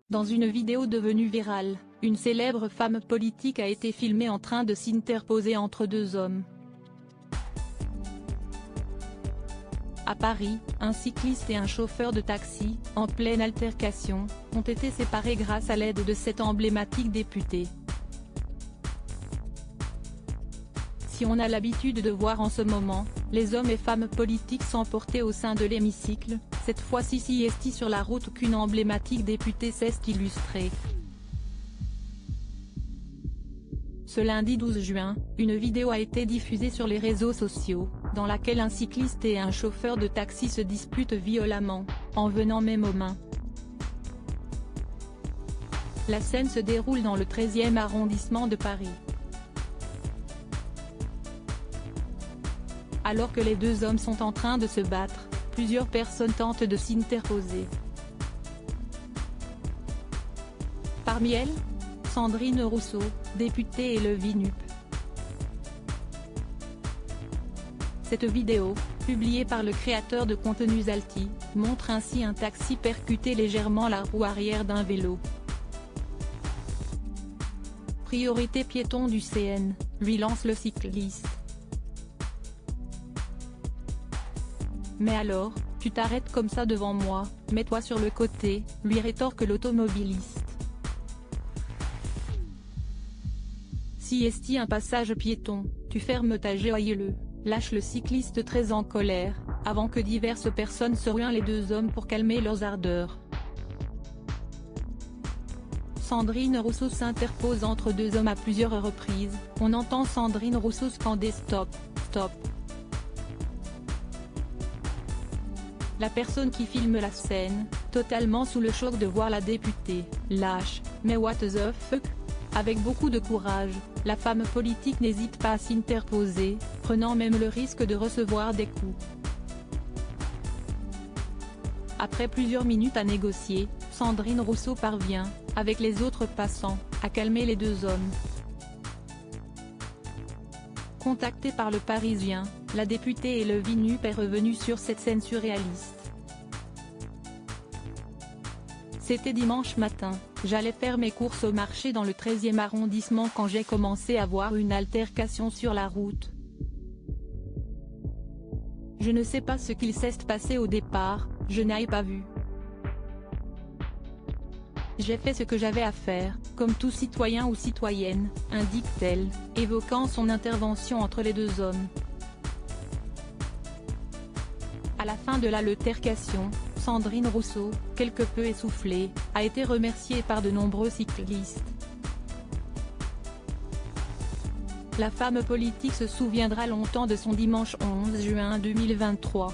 Dans une vidéo devenue virale, une célèbre femme politique a été filmée en train de s'interposer entre deux hommes. À Paris, un cycliste et un chauffeur de taxi, en pleine altercation, ont été séparés grâce à l'aide de cet emblématique député. Si on a l'habitude de voir en ce moment, les hommes et femmes politiques s'emporter au sein de l'hémicycle, cette fois-ci c'est sur la route qu'une emblématique députée s'est illustrée. Ce lundi 12 juin, une vidéo a été diffusée sur les réseaux sociaux, dans laquelle un cycliste et un chauffeur de taxi se disputent violemment, en venant même aux mains. La scène se déroule dans le 13e arrondissement de Paris. Alors que les deux hommes sont en train de se battre, plusieurs personnes tentent de s'interposer. Parmi elles, Sandrine Rousseau, députée et le VINUP. Cette vidéo, publiée par le créateur de contenu Zalti, montre ainsi un taxi percuter légèrement la roue arrière d'un vélo. Priorité piéton du CN, lui lance le cycliste. Mais alors, tu t'arrêtes comme ça devant moi, mets-toi sur le côté, lui rétorque l'automobiliste. Si est un passage piéton, tu fermes ta gueule, lâche le cycliste très en colère, avant que diverses personnes se ruinent les deux hommes pour calmer leurs ardeurs. Sandrine Rousseau s'interpose entre deux hommes à plusieurs reprises, on entend Sandrine Rousseau scander stop, stop. La personne qui filme la scène, totalement sous le choc de voir la députée, lâche, mais what the fuck? Avec beaucoup de courage, la femme politique n'hésite pas à s'interposer, prenant même le risque de recevoir des coups. Après plusieurs minutes à négocier, Sandrine Rousseau parvient, avec les autres passants, à calmer les deux hommes. Contactée par le Parisien, la députée et le VINUP est revenue sur cette scène surréaliste. C'était dimanche matin, j'allais faire mes courses au marché dans le 13e arrondissement quand j'ai commencé à voir une altercation sur la route. Je ne sais pas ce qu'il s'est passé au départ, je n'ai pas vu. J'ai fait ce que j'avais à faire, comme tout citoyen ou citoyenne, indique-t-elle, évoquant son intervention entre les deux hommes. À la fin de l'altercation, Sandrine Rousseau, quelque peu essoufflée, a été remerciée par de nombreux cyclistes. La femme politique se souviendra longtemps de son dimanche 11 juin 2023.